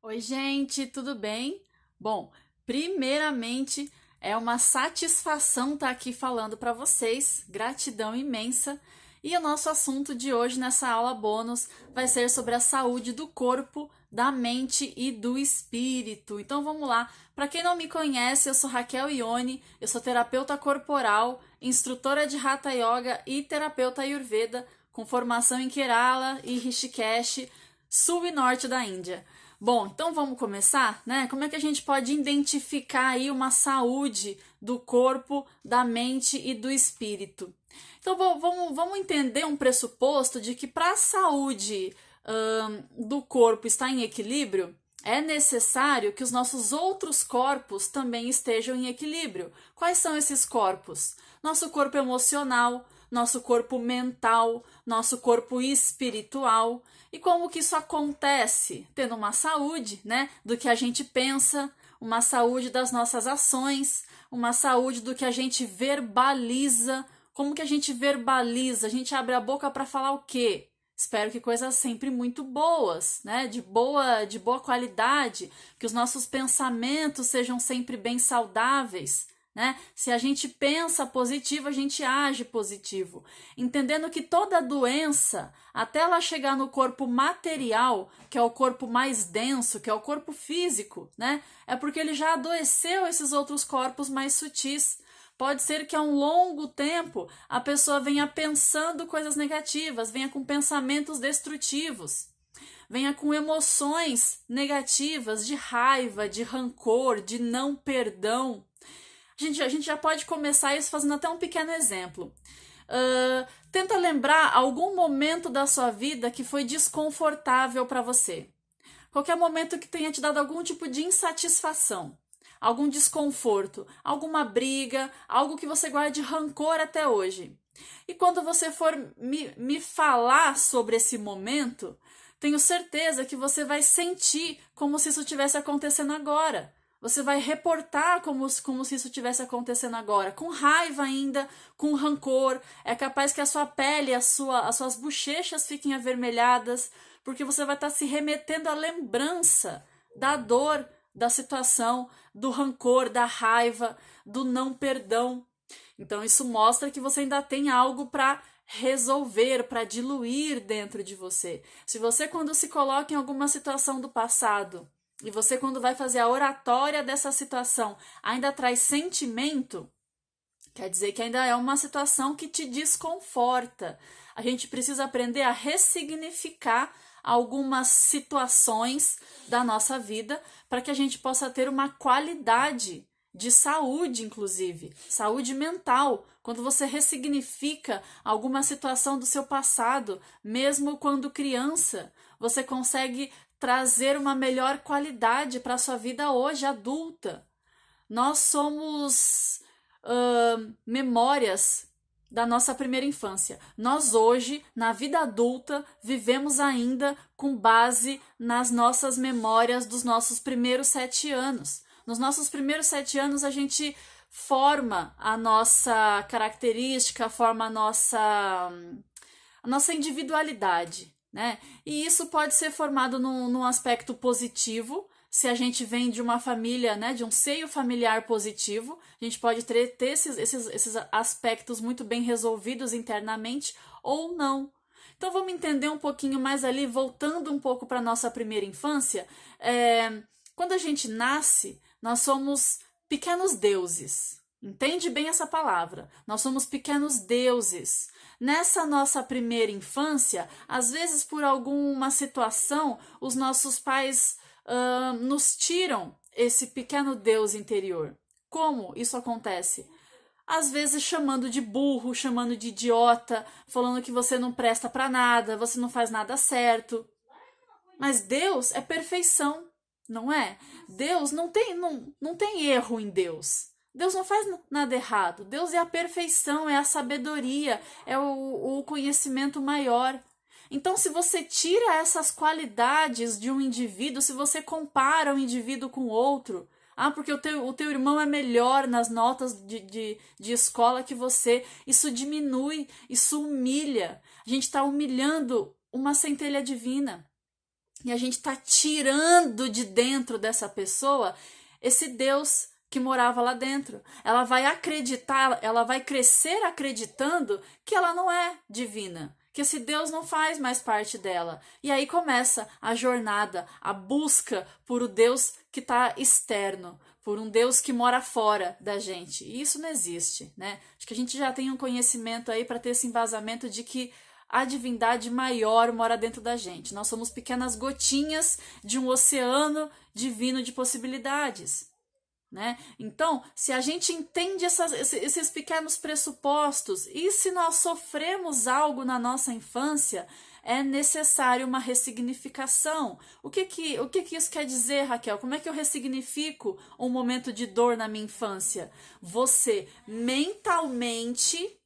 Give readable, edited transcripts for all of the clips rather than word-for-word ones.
Oi, gente, tudo bem? Bom, primeiramente é uma satisfação estar aqui falando para vocês, gratidão imensa. E o nosso assunto de hoje nessa aula bônus vai ser sobre a saúde do corpo, da mente e do espírito. Então vamos lá. Para quem não me conhece, eu sou Raquel Ione, eu sou terapeuta corporal, instrutora de Hatha Yoga e terapeuta Ayurveda, com formação em Kerala e Rishikesh, sul e norte da Índia. Bom, então vamos começar, né? Como é que a gente pode identificar aí uma saúde do corpo, da mente e do espírito? Então vamos entender um pressuposto de que para a saúde do corpo estar em equilíbrio, é necessário que os nossos outros corpos também estejam em equilíbrio. Quais são esses corpos? Nosso corpo emocional, nosso corpo mental, nosso corpo espiritual. E como que isso acontece? Tendo uma saúde, né, do que a gente pensa, uma saúde das nossas ações, uma saúde do que a gente verbaliza. Como que a gente verbaliza? A gente abre a boca para falar o quê? Espero que coisas sempre muito boas, né? De boa qualidade, que os nossos pensamentos sejam sempre bem saudáveis, né? Se a gente pensa positivo, a gente age positivo, entendendo que toda doença, até ela chegar no corpo material, que é o corpo mais denso, que é o corpo físico, né? É porque ele já adoeceu esses outros corpos mais sutis. Pode ser que há um longo tempo a pessoa venha pensando coisas negativas, venha com pensamentos destrutivos, venha com emoções negativas de raiva, de rancor, de não perdão. A gente já pode começar isso fazendo até um pequeno exemplo. Tenta lembrar algum momento da sua vida que foi desconfortável para você. Qualquer momento que tenha te dado algum tipo de insatisfação, algum desconforto, alguma briga, algo que você guarde rancor até hoje. E quando você for me falar sobre esse momento, tenho certeza que você vai sentir como se isso estivesse acontecendo agora. Você vai reportar como se isso estivesse acontecendo agora, com raiva ainda, com rancor. É capaz que a sua pele, as suas bochechas fiquem avermelhadas, porque você vai estar se remetendo à lembrança da dor, da situação, do rancor, da raiva, do não perdão. Então isso mostra que você ainda tem algo para resolver, para diluir dentro de você. Se você, quando se coloca em alguma situação do passado, e você, quando vai fazer a oratória dessa situação, ainda traz sentimento, quer dizer que ainda é uma situação que te desconforta. A gente precisa aprender a ressignificar algumas situações da nossa vida para que a gente possa ter uma qualidade de saúde, inclusive, saúde mental. Quando você ressignifica alguma situação do seu passado, mesmo quando criança, você consegue trazer uma melhor qualidade para a sua vida hoje adulta. Nós somos memórias da nossa primeira infância. Nós hoje, na vida adulta, vivemos ainda com base nas nossas memórias dos nossos primeiros 7 anos. Nos nossos primeiros 7 anos, a gente forma a nossa característica, forma a nossa individualidade, né? E isso pode ser formado num aspecto positivo, se a gente vem de uma família, né, de um seio familiar positivo, a gente pode ter esses aspectos muito bem resolvidos internamente ou não. Então vamos entender um pouquinho mais ali, voltando um pouco para a nossa primeira infância. Quando a gente nasce, nós somos pequenos deuses. Entende bem essa palavra? Nós somos pequenos deuses. Nessa nossa primeira infância, às vezes por alguma situação, os nossos pais nos tiram esse pequeno Deus interior. Como isso acontece? Às vezes chamando de burro, chamando de idiota, falando que você não presta para nada, você não faz nada certo. Mas Deus é perfeição, não é? Deus não tem erro em Deus. Deus não faz nada errado. Deus é a perfeição, é a sabedoria, é o conhecimento maior. Então, se você tira essas qualidades de um indivíduo, se você compara um indivíduo com outro, porque o teu irmão é melhor nas notas de escola que você, isso diminui, isso humilha. A gente está humilhando uma centelha divina. e a gente está tirando de dentro dessa pessoa esse Deus que morava lá dentro. Ela vai acreditar, ela vai crescer acreditando que ela não é divina, que esse Deus não faz mais parte dela. E aí começa a jornada, a busca por o Deus que está externo, por um Deus que mora fora da gente. E isso não existe, né? Acho que a gente já tem um conhecimento aí para ter esse embasamento de que a divindade maior mora dentro da gente. Nós somos pequenas gotinhas de um oceano divino de possibilidades, né? Então, se a gente entende esses pequenos pressupostos e se nós sofremos algo na nossa infância, é necessário uma ressignificação. O que isso quer dizer, Raquel? Como é que eu ressignifico um momento de dor na minha infância? Você mentalmente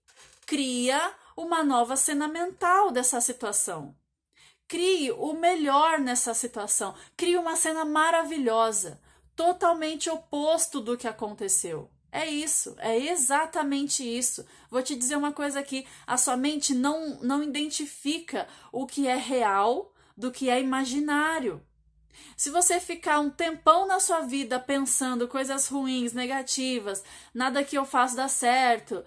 cria uma nova cena mental dessa situação. Crie o melhor nessa situação. Crie uma cena maravilhosa, totalmente oposto do que aconteceu. É isso, é exatamente isso. Vou te dizer uma coisa aqui, a sua mente não identifica o que é real do que é imaginário. Se você ficar um tempão na sua vida pensando coisas ruins, negativas, nada que eu faço dá certo,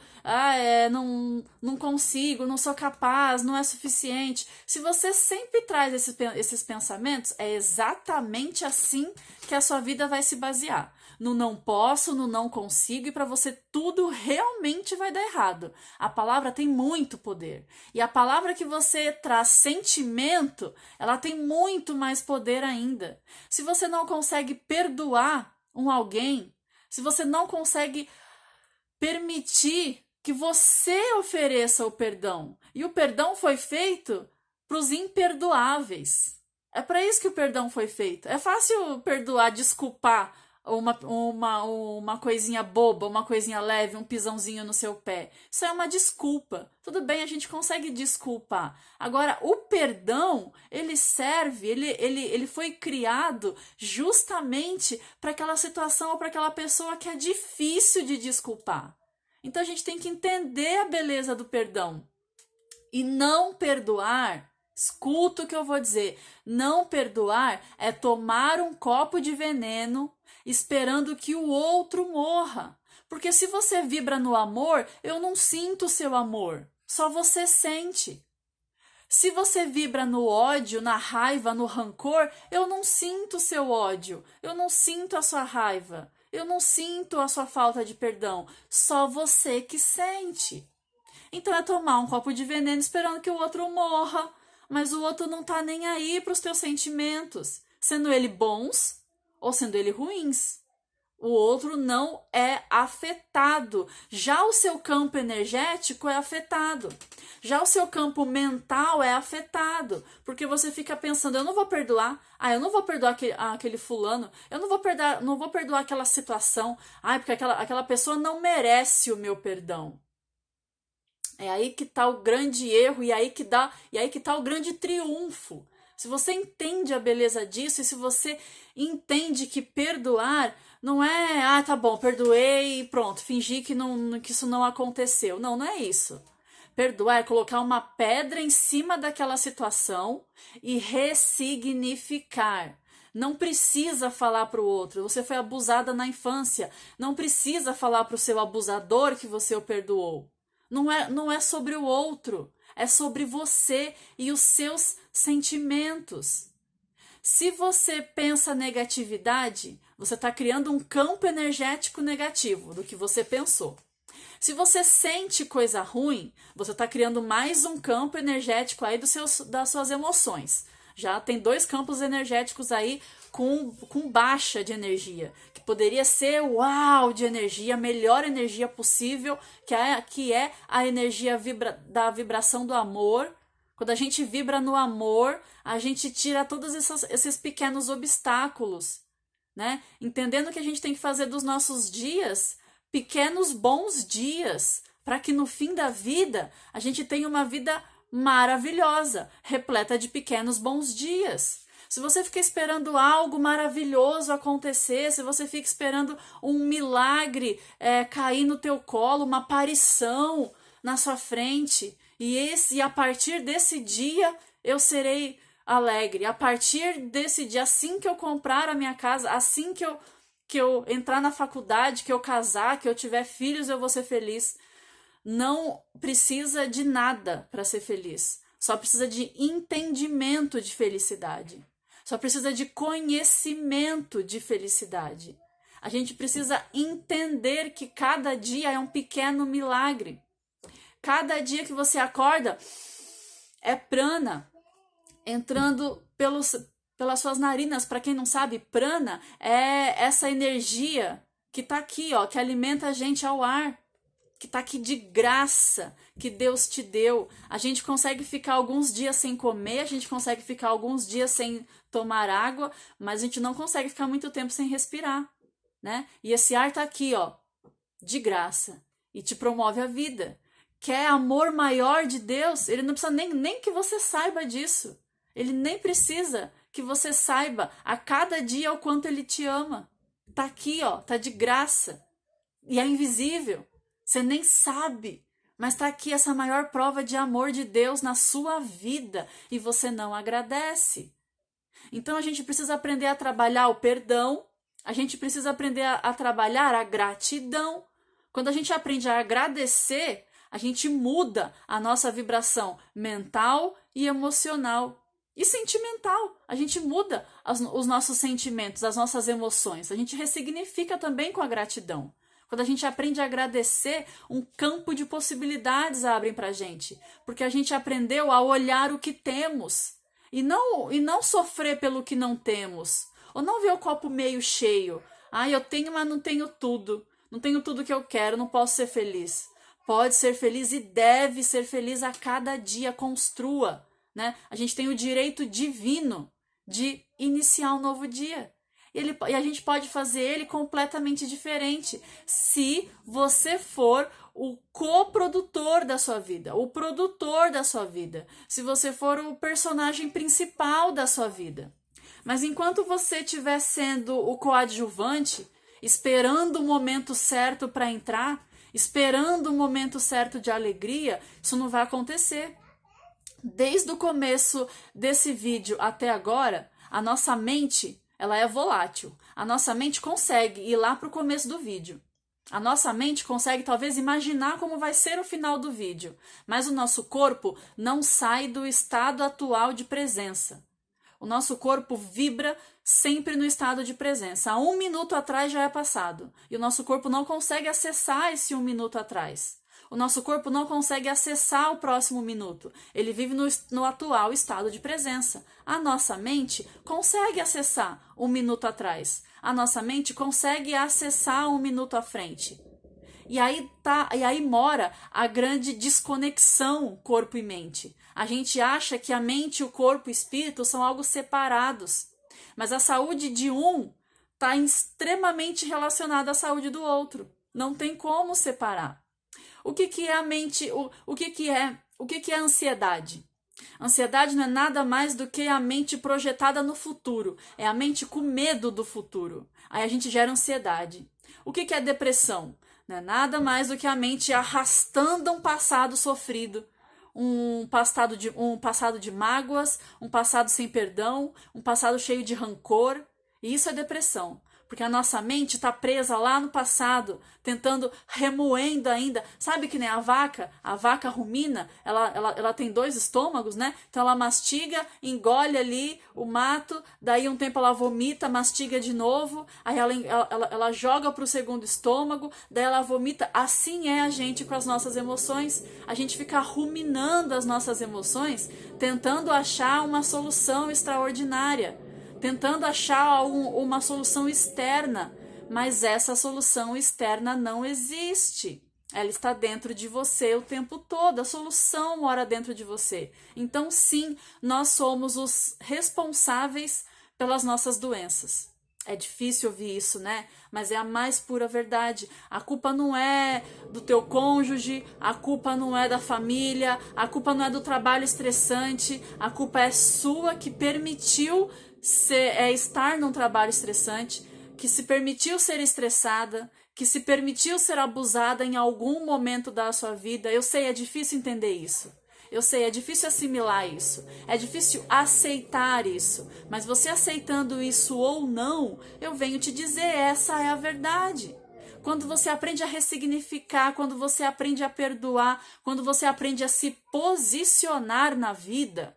não consigo, não sou capaz, não é suficiente. Se você sempre traz esses pensamentos, é exatamente assim que a sua vida vai se basear. No não posso, no não consigo, e para você tudo realmente vai dar errado. A palavra tem muito poder. E a palavra que você traz sentimento, ela tem muito mais poder ainda. Se você não consegue perdoar alguém, se você não consegue permitir que você ofereça o perdão, e o perdão foi feito para os imperdoáveis. É para isso que o perdão foi feito. É fácil perdoar, desculpar uma coisinha boba, uma coisinha leve, um pisãozinho no seu pé. Isso é uma desculpa. Tudo bem, a gente consegue desculpar. Agora, o perdão, ele serve, ele foi criado justamente para aquela situação ou para aquela pessoa que é difícil de desculpar. Então, a gente tem que entender a beleza do perdão. E não perdoar, escuta o que eu vou dizer, não perdoar é tomar um copo de veneno esperando que o outro morra. Porque se você vibra no amor, eu não sinto o seu amor, só você sente. Se você vibra no ódio, na raiva, no rancor, eu não sinto o seu ódio, eu não sinto a sua raiva, eu não sinto a sua falta de perdão, só você que sente. Então é tomar um copo de veneno esperando que o outro morra, mas o outro não tá nem aí para os teus sentimentos, sendo ele bons ou sendo ele ruins. O outro não é afetado. Já o seu campo energético é afetado. Já o seu campo mental é afetado. Porque você fica pensando, eu não vou perdoar. Eu não vou perdoar aquele fulano. Eu não vou perdoar aquela situação. Porque aquela pessoa não merece o meu perdão. É aí que está o grande erro e aí que está o grande triunfo. Se você entende a beleza disso e se você entende que perdoar não é, tá bom, perdoei e pronto, fingi que isso não aconteceu. Não é isso. Perdoar é colocar uma pedra em cima daquela situação e ressignificar. Não precisa falar para o outro, você foi abusada na infância. Não precisa falar para o seu abusador que você o perdoou. Não é sobre o outro, é sobre você e os seus sentimentos. Se você pensa negatividade, você está criando um campo energético negativo do que você pensou. Se você sente coisa ruim, você está criando mais um campo energético aí das suas emoções. Já tem 2 campos energéticos aí com baixa de energia, que poderia ser uau de energia, a melhor energia possível, que é a energia da vibração do amor. Quando a gente vibra no amor, a gente tira todos esses pequenos obstáculos, né? Entendendo que a gente tem que fazer dos nossos dias pequenos bons dias, para que no fim da vida a gente tenha uma vida maravilhosa, repleta de pequenos bons dias. Se você fica esperando algo maravilhoso acontecer, se você fica esperando um milagre cair no teu colo, uma aparição na sua frente, e a partir desse dia eu serei alegre. A partir desse dia, assim que eu comprar a minha casa, assim que eu entrar na faculdade, que eu casar, que eu tiver filhos, eu vou ser feliz. Não precisa de nada para ser feliz. Só precisa de entendimento de felicidade. Só precisa de conhecimento de felicidade. A gente precisa entender que cada dia é um pequeno milagre. Cada dia que você acorda é prana entrando pelas suas narinas. Para quem não sabe, prana é essa energia que está aqui, ó, que alimenta a gente ao ar, que está aqui de graça, que Deus te deu. A gente consegue ficar alguns dias sem comer, a gente consegue ficar alguns dias sem tomar água, mas a gente não consegue ficar muito tempo sem respirar, né? E esse ar está aqui, ó, de graça, e te promove a vida. Quer amor maior de Deus? Ele não precisa nem que você saiba disso. Ele nem precisa que você saiba a cada dia o quanto ele te ama. Tá aqui, ó, tá de graça. E é invisível. Você nem sabe. Mas tá aqui essa maior prova de amor de Deus na sua vida. E você não agradece. Então a gente precisa aprender a trabalhar o perdão. A gente precisa aprender a trabalhar a gratidão. Quando a gente aprende a agradecer, a gente muda a nossa vibração mental e emocional. E sentimental. A gente muda os nossos sentimentos, as nossas emoções. A gente ressignifica também com a gratidão. Quando a gente aprende a agradecer, um campo de possibilidades abrem pra gente. Porque a gente aprendeu a olhar o que temos. E não sofrer pelo que não temos. Ou não ver o copo meio cheio. Ah, eu tenho, mas não tenho tudo. Não tenho tudo que eu quero, não posso ser feliz. Pode ser feliz e deve ser feliz a cada dia. Construa. Né? A gente tem o direito divino de iniciar um novo dia. E a gente pode fazer ele completamente diferente se você for o coprodutor da sua vida, o produtor da sua vida, se você for o personagem principal da sua vida. Mas enquanto você estiver sendo o coadjuvante, esperando o momento certo para entrar, esperando o momento certo de alegria, isso não vai acontecer. Desde o começo desse vídeo até agora, a nossa mente, ela é volátil. A nossa mente consegue ir lá para o começo do vídeo. A nossa mente consegue talvez imaginar como vai ser o final do vídeo, mas o nosso corpo não sai do estado atual de presença. O nosso corpo vibra sempre no estado de presença. Há 1 minuto atrás já é passado. E o nosso corpo não consegue acessar esse 1 minuto atrás. O nosso corpo não consegue acessar o próximo minuto. Ele vive no atual estado de presença. A nossa mente consegue acessar 1 minuto atrás. A nossa mente consegue acessar 1 minuto à frente. E aí mora a grande desconexão corpo e mente. A gente acha que a mente, o corpo e o espírito são algo separados. Mas a saúde de um está extremamente relacionada à saúde do outro. Não tem como separar. O que é a mente? O que é a ansiedade? Ansiedade não é nada mais do que a mente projetada no futuro. É a mente com medo do futuro. Aí a gente gera ansiedade. O que é depressão? Não é nada mais do que a mente arrastando um passado sofrido. Um passado de mágoas, um passado sem perdão, um passado cheio de rancor. E isso é depressão. Porque a nossa mente está presa lá no passado, tentando, remoendo ainda. Sabe que nem a vaca rumina, ela tem 2 estômagos, né? Então ela mastiga, engole ali o mato, daí um tempo ela vomita, mastiga de novo, aí ela joga para o 2º estômago, daí ela vomita. Assim é a gente com as nossas emoções. A gente fica ruminando as nossas emoções, tentando achar uma solução extraordinária. Tentando achar uma solução externa, mas essa solução externa não existe. Ela está dentro de você o tempo todo, a solução mora dentro de você. Então, sim, nós somos os responsáveis pelas nossas doenças. É difícil ouvir isso, né? Mas é a mais pura verdade. A culpa não é do teu cônjuge, a culpa não é da família, a culpa não é do trabalho estressante, a culpa é sua que permitiu estar num trabalho estressante, que se permitiu ser estressada, que se permitiu ser abusada em algum momento da sua vida. Eu sei, é difícil entender isso. Eu sei, é difícil assimilar isso, é difícil aceitar isso, mas você aceitando isso ou não, eu venho te dizer, essa é a verdade. Quando você aprende a ressignificar, quando você aprende a perdoar, quando você aprende a se posicionar na vida,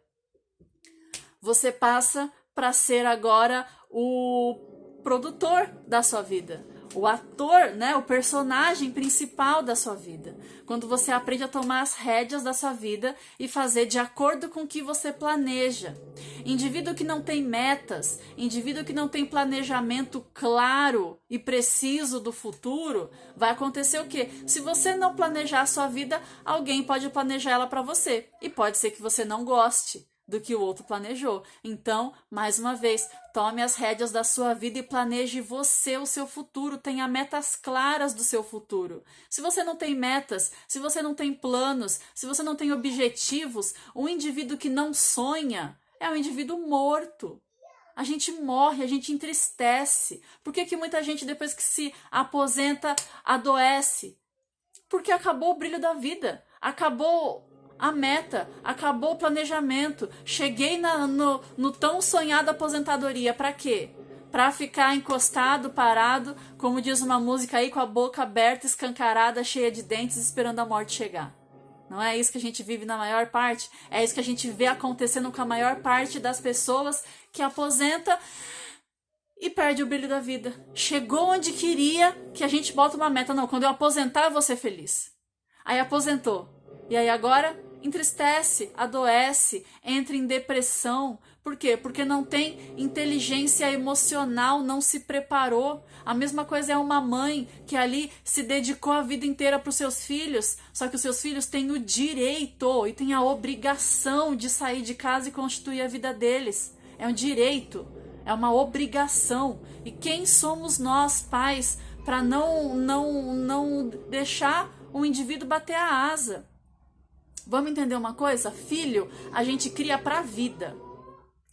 você passa para ser agora o produtor da sua vida, o ator, né, o personagem principal da sua vida. Quando você aprende a tomar as rédeas da sua vida e fazer de acordo com o que você planeja. Indivíduo que não tem metas, indivíduo que não tem planejamento claro e preciso do futuro, vai acontecer o quê? Se você não planejar a sua vida, alguém pode planejar ela para você. E pode ser que você não goste do que o outro planejou. Então, mais uma vez, tome as rédeas da sua vida e planeje você o seu futuro, tenha metas claras do seu futuro. Se você não tem metas, se você não tem planos, se você não tem objetivos, um indivíduo que não sonha é um indivíduo morto. A gente morre, a gente entristece. Por que muita gente, depois que se aposenta, adoece? Porque acabou o brilho da vida, acabou a meta, acabou o planejamento, cheguei no tão sonhada aposentadoria, para quê? Para ficar encostado, parado, como diz uma música aí, com a boca aberta, escancarada, cheia de dentes, esperando a morte chegar. Não é isso que a gente vive na maior parte? É isso que a gente vê acontecendo com a maior parte das pessoas que aposenta e perde o brilho da vida. Chegou onde queria, que a gente bota uma meta. Não, quando eu aposentar eu vou ser feliz. Aí aposentou. E aí agora entristece, adoece, entra em depressão. Por quê? Porque não tem inteligência emocional, não se preparou. A mesma coisa é uma mãe que ali se dedicou a vida inteira para os seus filhos, só que os seus filhos têm o direito e têm a obrigação de sair de casa e constituir a vida deles. É um direito, é uma obrigação. E quem somos nós, pais, para não deixar o indivíduo bater a asa? Vamos entender uma coisa? Filho, a gente cria para a vida.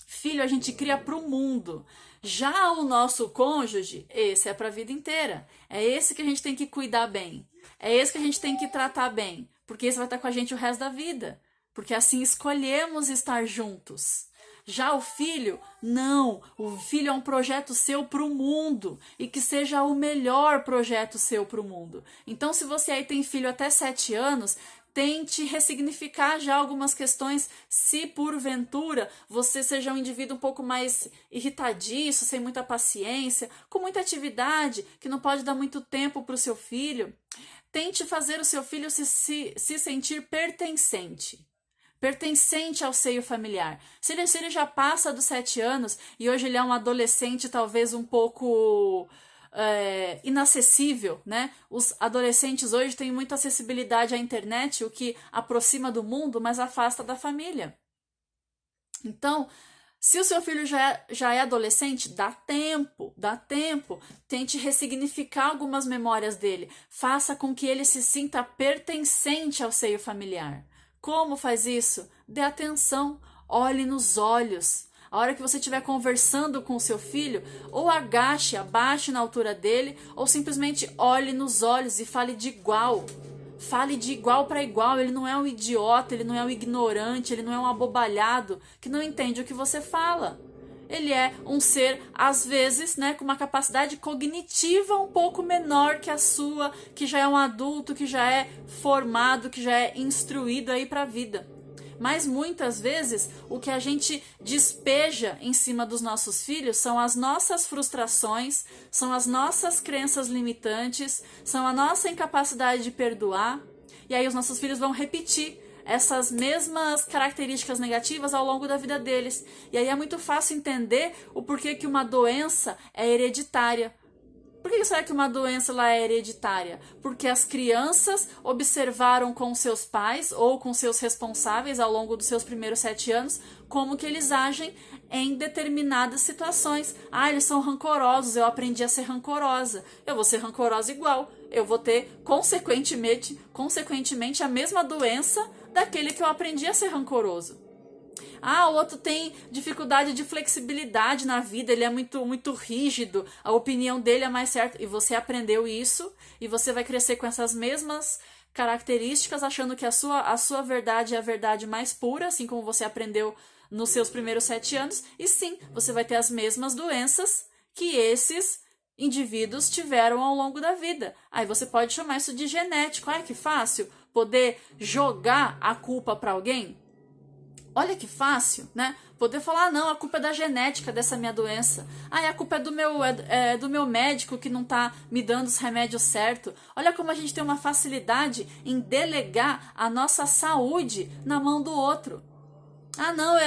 Filho, a gente cria para o mundo. Já o nosso cônjuge, esse é para a vida inteira. É esse que a gente tem que cuidar bem. É esse que a gente tem que tratar bem. Porque esse vai estar com a gente o resto da vida. Porque assim escolhemos estar juntos. Já o filho, não. O filho é um projeto seu para o mundo. E que seja o melhor projeto seu para o mundo. Então, se você aí tem filho até 7 anos... Tente ressignificar já algumas questões, se porventura você seja um indivíduo um pouco mais irritadiço, sem muita paciência, com muita atividade, que não pode dar muito tempo para o seu filho. Tente fazer o seu filho se sentir pertencente. Pertencente ao seio familiar. Se ele já passa dos 7 anos e hoje ele é um adolescente talvez um pouco... inacessível, né? Os adolescentes hoje têm muita acessibilidade à internet, o que aproxima do mundo, mas afasta da família. Então, se o seu filho já é adolescente, dá tempo. Tente ressignificar algumas memórias dele. Faça com que ele se sinta pertencente ao seio familiar. Como faz isso? Dê atenção, olhe nos olhos. A hora que você estiver conversando com o seu filho, ou abaixe na altura dele, ou simplesmente olhe nos olhos e fale de igual. Fale de igual para igual. Ele não é um idiota, ele não é um ignorante, ele não é um abobalhado que não entende o que você fala. Ele é um ser, às vezes, né, com uma capacidade cognitiva um pouco menor que a sua, que já é um adulto, que já é formado, que já é instruído aí para a vida. Mas muitas vezes o que a gente despeja em cima dos nossos filhos são as nossas frustrações, são as nossas crenças limitantes, são a nossa incapacidade de perdoar. E aí os nossos filhos vão repetir essas mesmas características negativas ao longo da vida deles. E aí é muito fácil entender o porquê que uma doença é hereditária. Por que será que uma doença ela é hereditária? Porque as crianças observaram com seus pais ou com seus responsáveis ao longo dos seus primeiros 7 anos como que eles agem em determinadas situações. Ah, eles são rancorosos, eu aprendi a ser rancorosa. Eu vou ser rancorosa igual. Eu vou ter, consequentemente, a mesma doença daquele que eu aprendi a ser rancoroso. Ah, o outro tem dificuldade de flexibilidade na vida, ele é muito rígido, a opinião dele é mais certa. E você aprendeu isso, e você vai crescer com essas mesmas características, achando que a sua verdade é a verdade mais pura, assim como você aprendeu nos seus primeiros 7 anos, e sim, você vai ter as mesmas doenças que esses indivíduos tiveram ao longo da vida. Aí você pode chamar isso de genético. Olha que fácil poder jogar a culpa para alguém. Olha que fácil, né? Poder falar, não, a culpa é da genética dessa minha doença. A culpa é do meu médico que não tá me dando os remédios certos. Olha como a gente tem uma facilidade em delegar a nossa saúde na mão do outro. Não,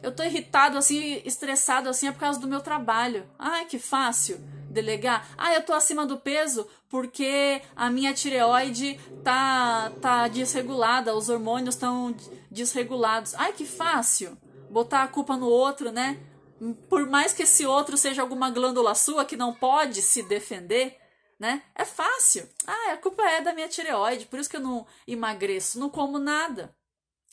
eu tô irritado assim, estressado assim, é por causa do meu trabalho. Ai, que fácil delegar. Eu tô acima do peso porque a minha tireoide tá desregulada, os hormônios estão desregulados. Ai, que fácil botar a culpa no outro, né? Por mais que esse outro seja alguma glândula sua que não pode se defender, né? É fácil. A culpa é da minha tireoide, por isso que eu não emagreço, não como nada.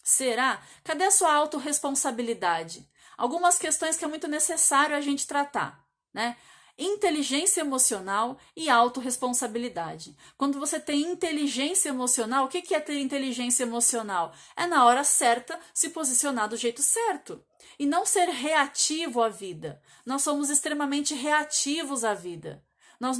Será? Cadê a sua autorresponsabilidade? Algumas questões que é muito necessário a gente tratar, né? Inteligência emocional e autorresponsabilidade. Quando você tem inteligência emocional, o que é ter inteligência emocional? É na hora certa se posicionar do jeito certo. E não ser reativo à vida. Nós somos extremamente reativos à vida. Nós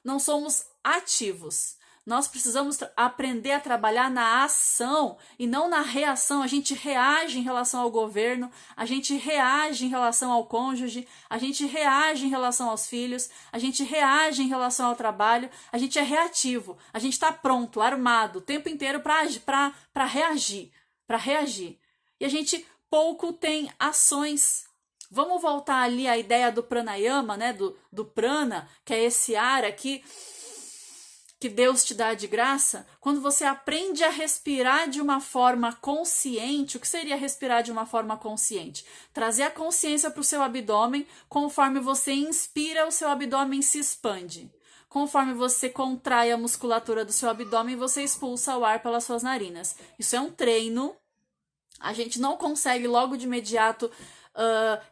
não somos ativos. Nós precisamos aprender a trabalhar na ação e não na reação. A gente reage em relação ao governo, a gente reage em relação ao cônjuge, a gente reage em relação aos filhos, a gente reage em relação ao trabalho, a gente é reativo, a gente está pronto, armado, o tempo inteiro para reagir, E a gente pouco tem ações. Vamos voltar ali à ideia do pranayama, né? Do prana, que é esse ar aqui que Deus te dá de graça. Quando você aprende a respirar de uma forma consciente, o que seria respirar de uma forma consciente? Trazer a consciência para o seu abdômen, conforme você inspira, o seu abdômen se expande. Conforme você contrai a musculatura do seu abdômen, você expulsa o ar pelas suas narinas. Isso é um treino. A gente não consegue logo de imediato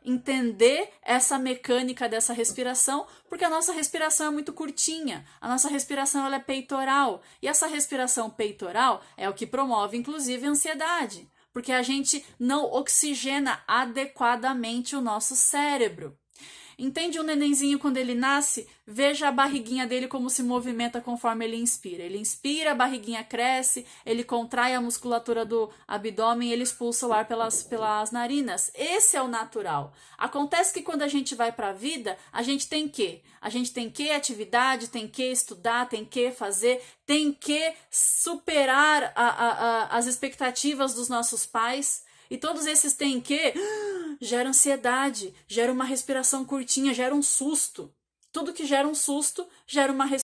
entender essa mecânica dessa respiração, porque a nossa respiração é muito curtinha, a nossa respiração ela é peitoral, e essa respiração peitoral é o que promove inclusive a ansiedade, porque a gente não oxigena adequadamente o nosso cérebro. Entende um nenenzinho quando ele nasce? Veja a barriguinha dele como se movimenta conforme ele inspira. Ele inspira, a barriguinha cresce, ele contrai a musculatura do abdômen, ele expulsa o ar pelas narinas. Esse é o natural. Acontece que quando a gente vai para a vida, a gente tem que? A gente tem que atividade, tem que estudar, tem que fazer, tem que superar as expectativas dos nossos pais. E todos esses têm que gera ansiedade, gera uma respiração curtinha, gera um susto. Tudo que gera um susto gera uma